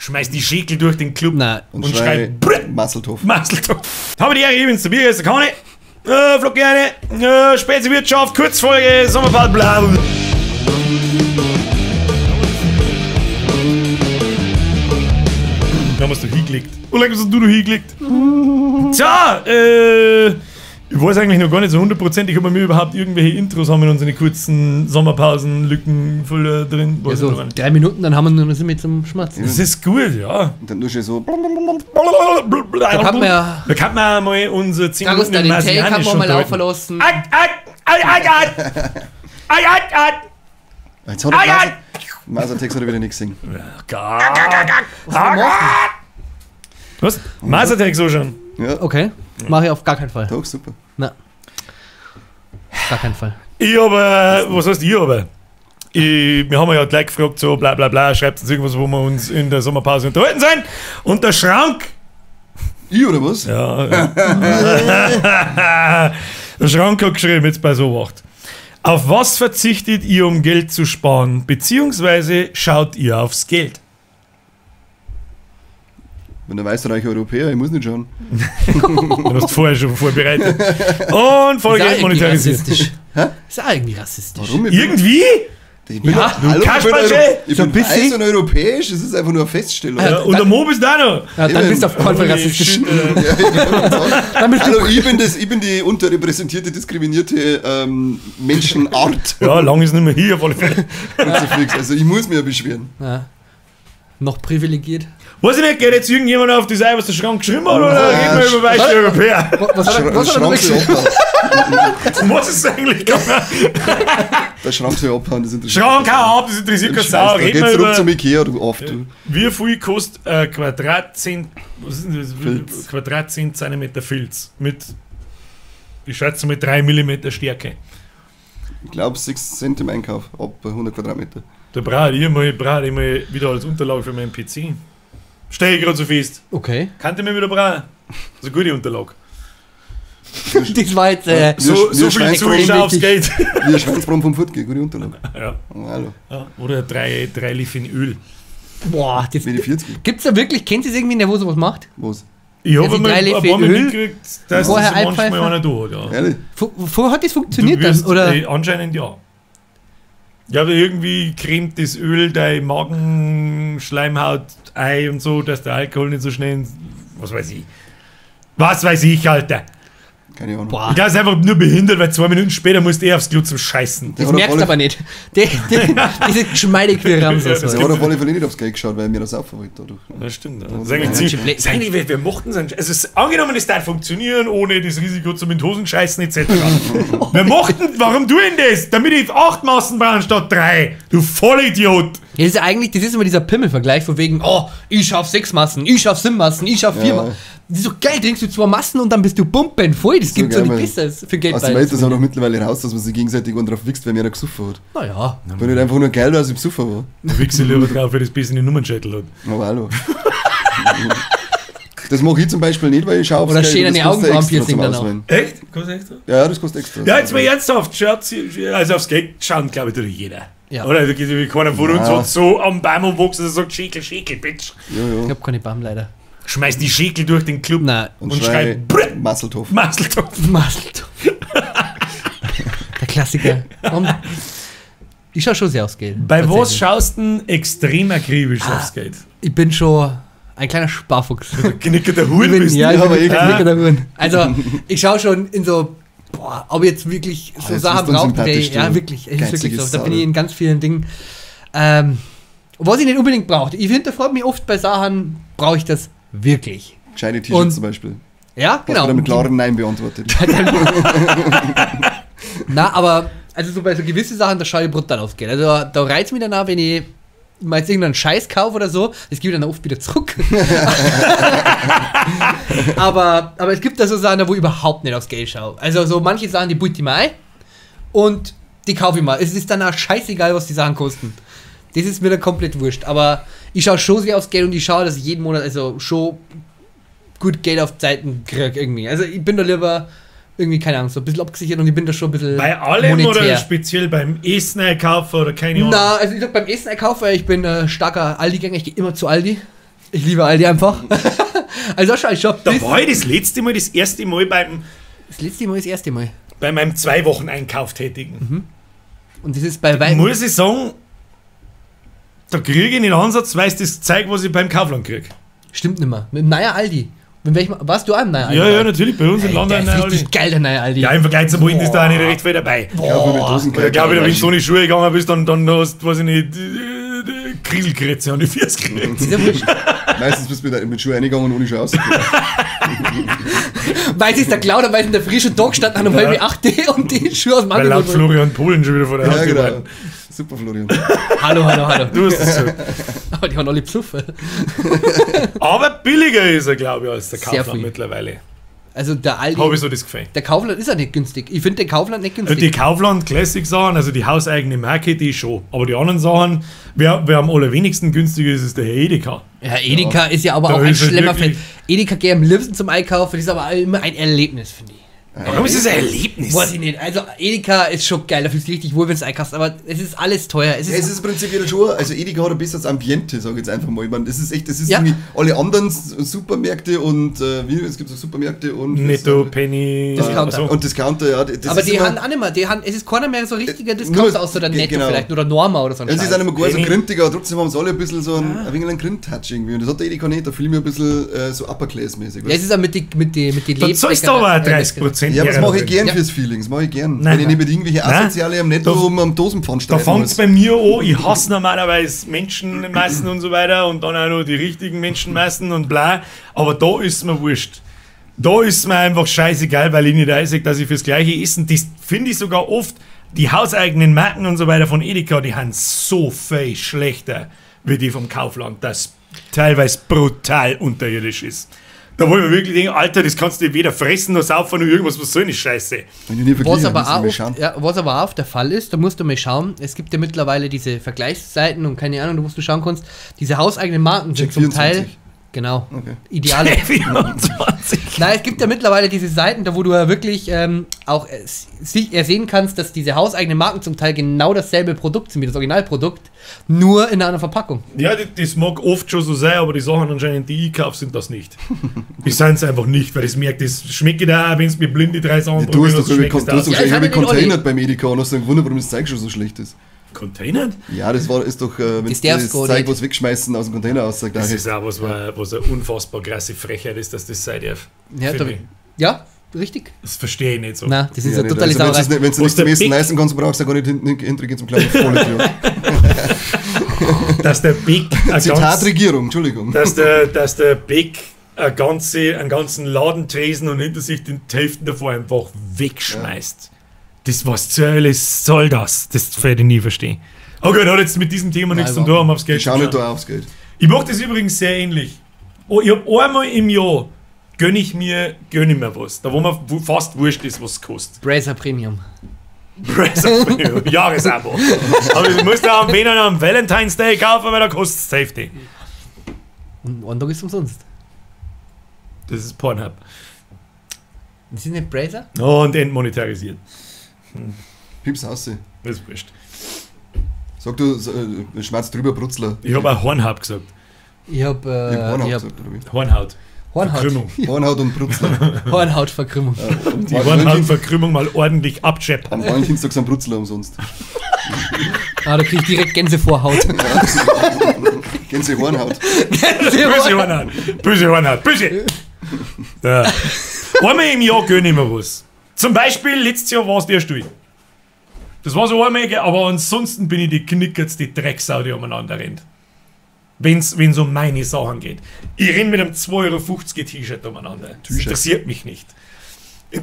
schmeißt die Schäkel durch den Club und schreit Masseltoff. Haben wir die Ehre, ich bin's, der Bier, ist der Kane. Flog gerne, Spezi-Wirtschaft, Kurzfolge, Sommerfahrt, bla. Da hast du hingelegt. Wo lange hast du hingelegt? Tja, ich weiß eigentlich noch gar nicht so 100%, ob wir überhaupt irgendwelche Intros haben in unseren kurzen Sommerpausen, Lückenfüller drin. Ja, so 3 Minuten, dann haben wir nur mit zum Schmatzen. Das ist gut, ja. Und dann tust du so. Da kann man mal unser 10 Minuten in Take kann man mal laufen lassen. Jetzt hat er Masertext hat er wieder nichts gesehen. Was? Masertext so schon? Ja. Okay, mache ich auf gar keinen Fall. Doch, super. Na. Gar keinen Fall. Ich habe, was heißt ich habe? Wir haben ja gleich gefragt, so bla bla bla, schreibt uns irgendwas, wo wir uns in der Sommerpause unterhalten sein. Und der Schrank. Ich oder was? Ja. Der Schrank hat geschrieben, jetzt bei so Wacht. Auf was verzichtet ihr, um Geld zu sparen? Beziehungsweise schaut ihr aufs Geld? Wenn der weißreiche Europäer, ich muss nicht schauen. Du hast vorher schon vorbereitet. Und voll Geld monetarisiert. Ist auch irgendwie rassistisch. Warum? Irgendwie? Ich bin Ja, hallo, ich so ein bin bisschen. weiß und europäisch, das ist einfach nur eine Feststellung. Ja, und der Mo bist du auch noch. Ja, dann bist du auf keinen Fall rassistisch. Hallo, ich bin die unterrepräsentierte, diskriminierte Menschenart. Ja, lang ist nicht mehr hier, auf alle Fälle. Also ich muss mich ja beschweren. Ja. Noch privilegiert. Weiß ich nicht, geht jetzt irgendjemand auf die Seite, was der Schrank geschrieben hat, oder geht man über weiße Europäer? Was hat er geschrieben? Was ist eigentlich gegangen? Der Schrank soll abhauen, das interessiert Schrank, hau ab, das interessiert keine Sau. Da Reden geht's wir zurück über... zum Ikea, du oft. Du. Wie viel kostet Quadratzentimeter Filz? Mit, ich schätze mit 3 mm Stärke. Ich glaube 6 Cent im Einkauf, ab 100 Quadratmeter. Da brauche ich mal wieder als Unterlage für meinen PC. Stehe ich gerade so fest. Okay. Kannte mir wieder brauchen? Das ist eine gute Unterlage. Das war jetzt So viel Zuschauer aufs Geld. Wie ein Schweinsbraten vom Furt, gute Unterlage. Ja. Oh, hallo. Ja. Oder 3 Liefen Öl. Boah, das Wie die 40. gibt's da wirklich, kennt ihr es irgendwie, der wo sowas macht? Was? Ich habe die mal 3 ein Liefen paar Mal Öl, mitgekriegt, dass vorher das manchmal Einpfeifen. einer da hat. Ja. Ehrlich? Vorher hat das funktioniert Du wirst, dann, oder? Anscheinend ja. Ja, aber irgendwie cremt das Öl deine Magenschleimhaut ein und so, dass der Alkohol nicht so schnell... Was weiß ich. Was weiß ich, Alter. Keine Ahnung. Boah. Ich glaube, es ist einfach nur behindert, weil 2 Minuten später musst du aufs Klo zum Scheißen. Das merkst du aber nicht. Diese geschmeidig wie Ramses. Der hat auf alle Fälle nicht aufs Geld geschaut, weil er mir das auch wollte. Dadurch. Das stimmt. Ja. Das Ja, ist eigentlich wir mochten es. Also angenommen, es darf funktionieren, ohne das Risiko zum in Hosen scheißen etc. Wir mochten, warum tun das? Damit ich 8 Massen brauche statt 3. Du Vollidiot. Ja, das ist eigentlich, das ist immer dieser Pimmel-Vergleich von wegen, oh, ich schaff 6 Massen, ich schaff 7 Massen, ich schaff 4 Massen. Das ist so geil, trinkst du 2 Massen und dann bist du bumpen voll. Das gibt so nicht besser für Geld. Aus dem Welt ist auch noch mittlerweile raus, dass man sich gegenseitig und drauf wächst, wenn mir einer gesoffen hat. Naja. Bin nicht einfach nur geil, dass ich besoffen war. Da wichse ich lieber drauf, weil das bisschen den Nummernschädel hat. Aber hallo. Das mache ich zum Beispiel nicht, weil ich schaue aufs Oder Geld. stehen eine Augenbrauenpiercing dann auch. Echt? Kostet extra? Ja, das kostet extra. Ja, jetzt mal ernsthaft. Also aufs Geld schauen, glaube ich, tut jeder. Ja. Oder? Da geht ja keiner von uns hat so am Baum umwachsen, dass er sagt, Schäkel, Schäkel, Bitch. Ich hab keine Baum leider. Schmeißt die Schäkel durch den Club Nein. und schreit Masseltoff. Masseltoff. Masseltoff. Der Klassiker. Ich schau schon sehr aufs Geld. Bei was schaust du denn extrem akribisch aufs Geld? Ich bin schon ein kleiner Sparfuchs. Knicker der Huhn bist du? Ja, ich bin aber ein Knicker der Huhn. Also, ich schau schon in so, ob ich jetzt wirklich so jetzt Sachen bist du brauche. sympathisch, Ja, du wirklich. Es ist wirklich so. geizige Da bin ich in ganz vielen Dingen. Was ich nicht unbedingt brauche. Ich hinterfrage mich oft bei Sachen, brauche ich das wirklich? Gescheite Und- T-Shirts zum Beispiel. Ja, Genau. genau. Mit klaren Nein beantwortet. Na, aber, also so bei so gewisse Sachen, da schaue ich brutal aufs Geld. Also da reizt mich danach, wenn ich mal jetzt irgendeinen Scheiß kaufe oder so, das gebe ich dann oft wieder zurück. aber es gibt da so Sachen, wo ich überhaupt nicht aufs Geld schaue. Also so manche Sachen, die bulte ich mal ein und die kaufe ich mal. Es ist dann auch scheißegal, was die Sachen kosten. Das ist mir dann komplett wurscht. Aber ich schaue schon sehr aufs Geld und ich schaue, dass ich jeden Monat also schon gut Geld auf Zeiten kriege irgendwie. Also ich bin da lieber irgendwie, keine Ahnung, so ein bisschen abgesichert und ich bin da schon ein bisschen Bei allem monetär. oder speziell beim Essen einkaufen oder keine Ahnung? Na, also ich sag beim Essen einkaufen, weil ich bin starker Aldi-Gänger, ich gehe immer zu Aldi. Ich liebe Aldi einfach. Also auch schon ein Shop. Da war ich das erste Mal Das letzte Mal ist das erste Mal. bei meinem 2-Wochen-Einkauf tätigen. Und das ist bei weitem. Muss ich sagen, da kriege ich den Ansatz, weil es das zeigt, was ich beim Kaufland kriege. Stimmt nicht mehr. Mit dem neuen Aldi. Mit welchem, warst du auch im neuen Aldi? Ja, natürlich, bei uns im Land Der ein ist neuer richtig Aldi. geil, der neue Aldi. Ja, im Vergleich zu Bolten ist da auch nicht recht viel dabei. Ja, aber mit Oder Dosenkleid. glaube ich, wenn du so eine Schuhe gegangen bist, dann hast du, weiß ich nicht, Kriselkrätze an die Füße gekriegt. Ist ja wurscht. Meistens bist du mit Schuhe reingegangen und ohne Schuhe rausgekommen. Weiß ist der Cloud, weil in der frischen Tag stand an um halb 8 und die Schuhe aus dem Weil laut Angebot. Florian Polen schon wieder vor der Ja, Haustür genau. waren. Super, Florian. Hallo. Du hast es so. Aber die haben alle Pfuffe. Aber billiger ist er, glaube ich, als der Sehr Kaufland viel. mittlerweile. Also der Aldi. Habe ich so das Gefühl. Der Kaufland ist ja nicht günstig. Ich finde den Kaufland nicht Die günstig. Kaufland Classic Sachen, also die hauseigene Marke, die schon. Aber die anderen Sachen, wer am allerwenigsten günstiger ist, ist der Herr Edeka. Ja, Edeka ist ja aber Da auch ein ist es Schlemmerfeld. wirklich- Edeka gehe am liebsten zum Einkaufen, das ist aber immer ein Erlebnis, finde ich. Warum ist das ein Erlebnis? Weiß ich nicht. Also Edeka ist schon geil, da fühlst du dich richtig wohl, wenn du es einkaufst, aber es ist alles teuer. Es Ja, ist, es ist prinzipiell schon, also Edeka hat ein besseres Ambiente, sag ich jetzt einfach mal. Ich meine, das ist echt, das ist Ja. irgendwie alle anderen Supermärkte und es gibt auch Supermärkte und Netto, Penny, Discounter. so. und Discounter, ja. Das aber ist die immer- haben auch nicht mehr, es ist keiner mehr so richtiger nur- Discounter, außer der Netto genau. vielleicht, oder Norma oder so ein Ja, sie Scheiß. sind immer gar so Penny. grintiger, aber trotzdem haben sie alle ein bisschen so ein wenig einen Grind-Touch irgendwie. Und das hat der Edeka nicht, da fühle ich mich ein bisschen so Upper-Class-mäßig. Ja, es ist auch mit die Da zahlst du aber auch 30%. Ja, aber das mache ich Herren. gern Ja. fürs Feeling, das mache ich gern. Nein. Wenn ich nicht mit irgendwelche Nein. Asoziale am Netto Da- am Dosenpfand Da streiten fängt muss. es bei mir an, ich hasse normalerweise Menschen meisten und so weiter und dann auch noch die richtigen Menschen meisten und bla, aber da ist mir wurscht. Da ist mir einfach scheißegal, weil ich nicht einsehe, dass ich fürs gleiche Essen, das finde ich sogar oft, die hauseigenen Marken und so weiter von Edeka, die haben so viel schlechter wie die vom Kaufland, das teilweise brutal unterirdisch ist. Da wollen wir wirklich denken, Alter, das kannst du weder fressen noch saufen noch irgendwas, was soll eine Scheiße. Wenn ich nie Was vergleiche, aber, müssen wir auch mal oft, schauen. ja, was aber auch oft der Fall ist, da musst du mal schauen, es gibt ja mittlerweile diese Vergleichsseiten und keine Ahnung, wo du schauen kannst, diese hauseigenen Marken sind Check zum 24. Teil, genau, Okay. ideale. 24. Nein, es gibt ja mittlerweile diese Seiten, da wo du ja wirklich auch sehen kannst, dass diese hauseigenen Marken zum Teil genau dasselbe Produkt sind wie das Originalprodukt, nur in einer anderen Verpackung. Ja, das mag oft schon so sein, aber die Sachen anscheinend, die ich kaufe, sind das nicht. Die sind es einfach nicht, weil das merkt, das schmeckt da auch, wenn es mir blind die 3 Sachen Ja, du hast doch schmeckt es du hast doch Ja, schon ich hab irgendwie ja den Olli. containert beim Edeka und hast dann gewundert, warum das Zeug schon so schlecht ist. Container? Ja, das ist doch, wenn Das du darfst das du gar Zeug nicht. was wegschmeißen aus dem Container aus, sagt Das er, ist auch was eine unfassbar krasse Frechheit ist, dass das sein darf. Ja, Finde da, ich. ja richtig. Das verstehe ich nicht so. Nein, das ist ja, ja totale also, wenn Sauerei. du es Was nicht zum der Essen Big- leisten kannst, brauchst du ja gar nicht hintergehen zum kleinen Vollidiot. Dass der Big Zitat Regierung, Entschuldigung. dass der Big einen ganzen Ladentresen und hinter sich die Hälften davor einfach wegschmeißt. Das, was zur Hölle soll das? Das werde ich nie verstehen. Okay, das hat jetzt mit diesem Thema nichts zu tun, haben wir aufs Geld Ich schau nicht geschaut. da aufs Geld. Ich mache das übrigens sehr ähnlich. Oh, ich habe einmal im Jahr gönne ich mir was. Da wo mir fast wurscht ist, was es kostet. Bracer Premium. Jahresabo. Aber das musst du auch wenn am Valentine's Day kaufen, weil da kostet es Safety. Und ein Tag ist umsonst. Das ist Pornhub. Das ist nicht Bracer? Und entmonetarisiert. Pips aus. Das ist wurscht. Sag du, schmerz drüber, Brutzler. Ich habe auch Hornhaut gesagt. Ich hab, Ich hab Hornhaut ich hab gesagt, oder wie? Hornhaut. Hornhaut. Verkrümmung. Hornhaut und Brutzler. Hornhautverkrümmung. Die Hornhautverkrümmung mal ordentlich abscheppern. Am Valentinstag sind Brutzler umsonst. Ah, da krieg ich direkt Gänsehvorhaut. Gänse Hornhaut. Böse Hornhaut. Böse Hornhaut. Böse. Ja. Einmal im Jahr gönne ich mir was. Zum Beispiel, letztes Jahr war es der Stuhl. Das war so einmal, aber ansonsten bin ich die knickertste Drecksau, die umeinander rennt. Wenn's um meine Sachen geht. Ich renne mit einem 2,50 € T-Shirt umeinander. Das T-Shirt. interessiert mich nicht. Ich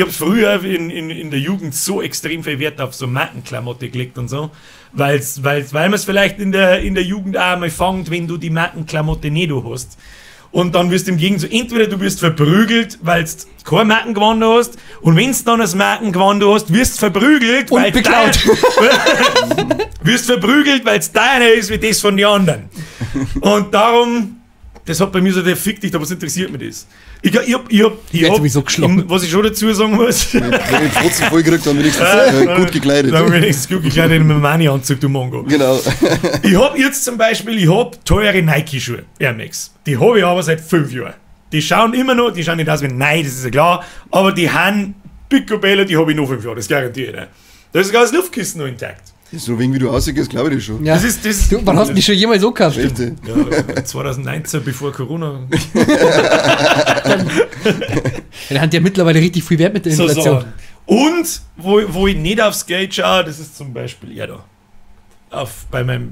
habe früher in der Jugend so extrem viel Wert auf so Markenklamotte gelegt und so, weil man es vielleicht in der Jugend auch einmal fängt, wenn du die Markenklamotte nicht hast. Und dann wirst du im Gegenzug, entweder du wirst verprügelt, weil du kein Markengewand hast, und wenn du dann das Markengewand hast, wirst du verprügelt, Und beklaut. wirst verprügelt, weil es deiner ist wie das von den anderen. Und darum Das hat bei mir so der Fick dich, aber was interessiert mich das? Ich werd sowieso geschlagen. was ich schon dazu sagen muss. Wenn ich den Fotzen voll gekriegt habe, wenigstens gut gekleidet. Dann wenigstens gut gekleidet in meinem Mani-Anzug, du Mongo. Genau. Ich hab jetzt zum Beispiel, teure Nike-Schuhe, Air Max. Die habe ich aber seit 5 Jahren. Die schauen immer noch, die schauen nicht aus wie nein, das ist ja klar, aber die haben Picobello, die habe ich noch 5 Jahre, das garantiere ich dir. Da ist sogar das Luftkissen noch intakt. So wegen wie du aussiehst, glaube ich das schon. Ja. Du, wann hast du die schon jemals so gehabt? Richtig. Ja, 2019, bevor Corona. Der hat ja mittlerweile richtig viel Wert mit der Inflation. Und wo ich nicht aufs Geld schaue, das ist zum Beispiel da. Bei meinem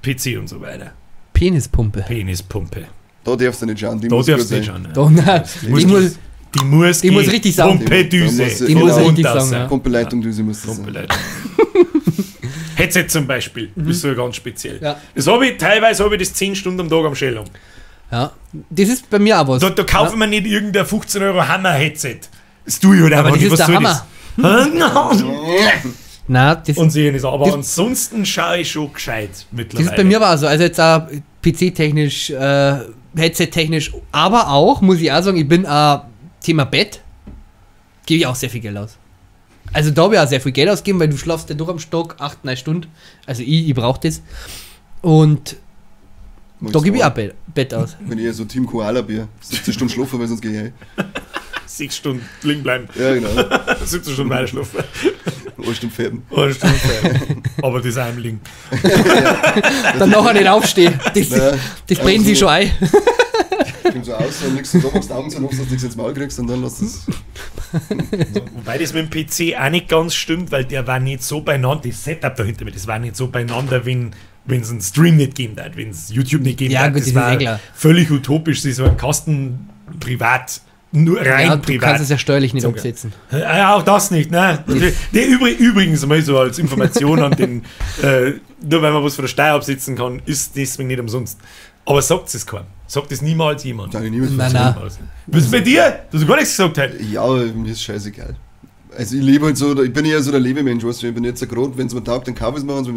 PC und so weiter. Penispumpe. Penispumpe. Da darfst du nicht schauen. Die Da muss darfst du gut nicht sein. schauen. Doch, nein. Die muss richtig sagen. Pumpedüse. Die muss richtig sagen, ja. Pumpeleitung, Düse muss das sein. Pumpeleitung. Headset zum Beispiel. Das ist so ganz speziell. Ja. Teilweise habe ich das 10 Stunden am Tag am Schellung. Ja, das ist bei mir auch was. Da kaufen wir nicht irgendein 15 € Hammer-Headset. Das tue ich halt Aber einfach das nicht. ist Was der soll Hammer. das? Nein, das, Und sehen ist aber das- ansonsten schaue ich schon gescheit das mittlerweile. ist bei mir aber auch so. Also jetzt auch PC-technisch, Headset-technisch, aber auch, muss ich auch sagen, ich bin Thema Bett, gebe ich auch sehr viel Geld aus. Also da habe ich auch sehr viel Geld ausgegeben, weil du schlafst ja durch am Stock 8-9 Stunden. Also ich brauche das. Und da gebe ich auch Bett aus. Wenn ich so Team Koala bin, 17 Stunden schlafen, weil sonst gehe ich heim. 6 Stunden liegen bleiben. Ja, genau. 17 Stunden weiter schlafen. 1 Stunde fährten. Eine Stunde fertig. Aber das einem liegen. Dann nachher nicht aufstehen. Das, Nein. das brennt sich schon ein. Kommt so aus, dann legst du da, machst die Augen zu, hoffst, dass du nichts ins Maul kriegst und dann lass es. Wobei das mit dem PC auch nicht ganz stimmt, weil der war nicht so beieinander, das Setup dahinter, das war nicht so beieinander, wenn es einen Stream nicht gegeben hat, wenn es YouTube nicht gegeben Ja, hat. gut, Das das war ist eh klar. völlig utopisch, sie so einen Kasten privat, nur rein Ja, du privat. kannst es ja steuerlich nicht So, umsetzen. Ja, auch das nicht, ne? Übrigens mal so als Information an den, nur weil man was von der Steuer absetzen kann, ist deswegen nicht umsonst. Aber sagt es keinem. Sagt es niemals jemand. Da habe ich niemand Nein, erzählt. nein. Was ist bei dir? Du hast gar nichts gesagt heute. Ja, mir ist scheißegal. Also ich lebe halt so, ich bin eher so der Lebemensch, weißt du, ich bin jetzt so gerade, wenn es mir taugt, dann kaufe ich es mir und so,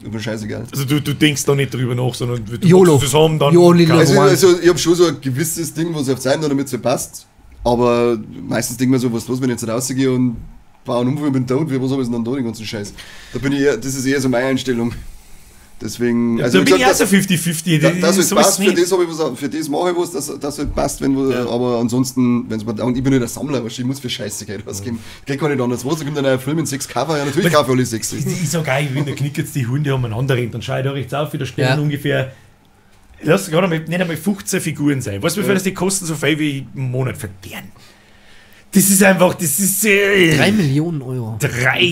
ist mir scheißegal. Also du denkst da nicht drüber nach, sondern du YOLO. musst es haben, dann You only live kaufst du. once. Ich habe schon so ein gewisses Ding, was auf Zeit damit so passt, aber meistens denke ich mir so, was los, wenn ich jetzt rausgehe und baue einen Unfall und bin tot, für was habe ich denn dann da, den ganzen Scheiß. Da bin ich eher, das ist eher so meine Einstellung. Deswegen, Da also bin ich auch gesagt, so 50-50. das So halt ist passt, es für nicht. das, habe ich was, für das mache ich was, das halt passt, aber ansonsten, wenn es mir, und ich bin nicht der Sammler, weißt du, ich muss für Scheiße Geld ausgeben. Geht gar nicht anders. Was, da kommt dann ein Film in 6 Cover, ja natürlich kaufe ich alle 6. Ich sag auch, wenn der Knick jetzt die Hunde haben einander rennt, dann schau ich da rechts auf, da stehen Ja. ungefähr, lass gerade mal, nicht einmal 15 Figuren sein. Weißt du, wie viel das die kosten? So viel wie im Monat verdienen. Das ist einfach, das ist 3 Millionen Euro.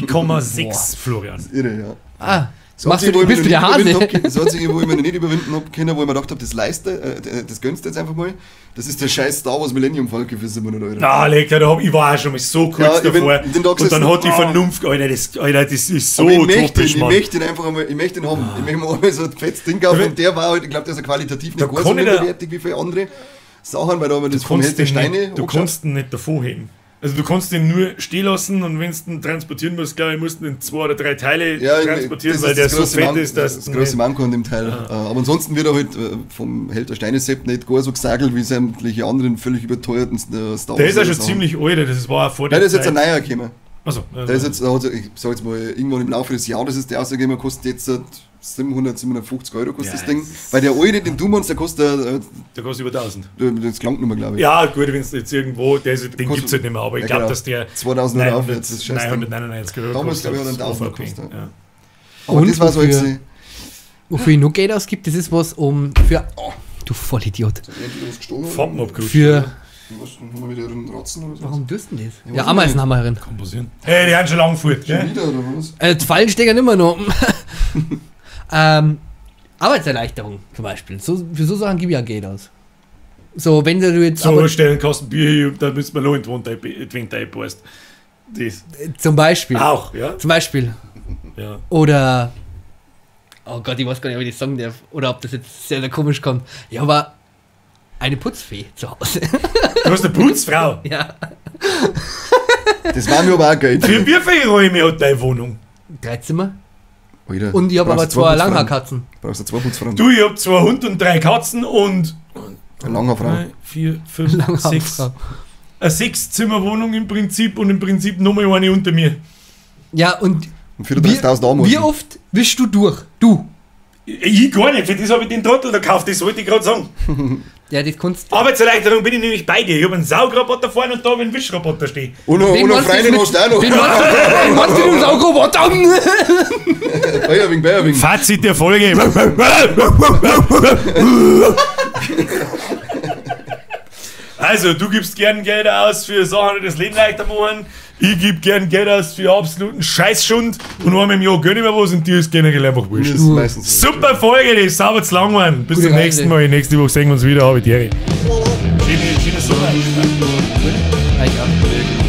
3,6, Florian. Irre, ja. Ah, So machst du, bist du der Hase? Das einzige, wo ich mich noch nicht überwinden habe können, wo ich mir gedacht habe, das leiste, das gönnst du jetzt einfach mal. Das ist der scheiß Star Wars Millennium Falcon für 700 Euro. Na, lecker, ich war auch schon mal so kurz Ja, ich bin davor. den Tag Und dann gesessen, hat die Vernunft, Alter, das ist so Aber ich möchte utopisch, ihn, Mann. ich möchte ihn einfach einmal, ich möchte ihn haben. Ich möchte mir einmal so ein fettes Ding kaufen und der war halt, ich glaube, der ist ja qualitativ Da nicht gar so kann ich da- minderwertig wie viele andere Sachen, weil da haben wir das vom Held der Steine du angeschaut. kannst ihn nicht davor heben. Also du kannst den nur stehen lassen und wenn du ihn transportieren musst, glaube ich, musst du ihn in 2 oder 3 Teile Ja, transportieren, das weil ist der das so große fett Manko- ist, dass das große Manko an dem Teil. Aber ansonsten wird er halt vom Held der Steine Sepp nicht gar so gesagelt wie sämtliche anderen völlig überteuerten Star Wars. der ist ja schon Sachen. ziemlich alt, das war auch vor Nein, der der ist jetzt Zeit. ein neuer gekommen. Achso, Der ist jetzt, also ich sag jetzt mal, irgendwann im Laufe des Jahres ist der ausgegeben, kostet jetzt 700, 750 Euro kostet Ja, das Ding. das- Weil der alte, den du meinst, der kostet, der kostet über 1000. das klangt nur mal, glaube ich. Ja, gut, wenn es jetzt irgendwo, den Kostet- gibt es halt nicht mehr, aber ich Ja, glaube, genau. dass der 2000 Euro aufwärts, das ist scheiße. 999 Euro Damals, glaube ich, hat er aufs 1000 OVP, gekostet. ja. Aber Und das war so wofür- jetzt. Wofür ich noch Geld ausgibt, das ist was für. Oh, du Vollidiot. Farben abgerutscht. Für. Was, haben wir wieder einen Ratzen oder so? Warum tust du denn das? Ja, Ja, weiß Ameisen ich haben wir herin. Kann passieren. Hey, die haben schon lange fort, Schon gell? wieder oder was? Die Fallen stecken immer noch. Arbeitserleichterung zum Beispiel. Für so Sachen gebe ich ja Geld aus. So, wenn du jetzt. So, stellen Kasten Bier hier und dann müssen wir noch in die Wand einpasst. Das. Zum Beispiel. Auch, ja? Zum Beispiel. Ja. Oder. Oh Gott, ich weiß gar nicht, ob ich das sagen darf. Oder ob das jetzt sehr, sehr komisch kommt. Ja, aber. Eine Putzfee zu Hause. Du hast eine Putzfrau. Ja. Das war mir aber auch Geld. Für wie viele Räume hat deine Wohnung? 3 Zimmer? Alter, Und ich habe aber brauchst du 2 Putzfrauen? Langhaarkatzen. Brauchst du 2 Putzfrauen? Du, ich hab 2 Hunde und 3 Katzen und Eine Langhaarfrau. 3, 4, 5, 6. Langhaarfrau. Eine 6-Zimmer-Wohnung im Prinzip und im Prinzip nochmal eine unter mir. Ja, und Und 34.000 Arme. wie oft wischst du durch? Du. Ich gar nicht, für das habe ich den Trottel da gekauft, das wollte ich gerade sagen. Ja, das kannst Arbeitserleichterung bin ich nämlich bei dir. Ich habe einen Saugroboter vorne und da habe ich einen Wischroboter stehen. Und noch Freundin hast du auch noch. Wen meinst du den Saugroboter? Bayerwing. Fazit der Folge. Also, du gibst gern Geld aus für Sachen, die das Leben leichter machen. Ich gebe gern Geld aus für absoluten Scheißschund. Und einmal im Jahr gönn ich mir was und dir ist generell einfach wurscht. Das ist meistens so. Super Folge, die ist sauber zu lang geworden. Bis Gute zum nächsten Reise. Mal. Nächste Woche sehen wir uns wieder. Habe ich Schöne Sommer. Eigentlich auch.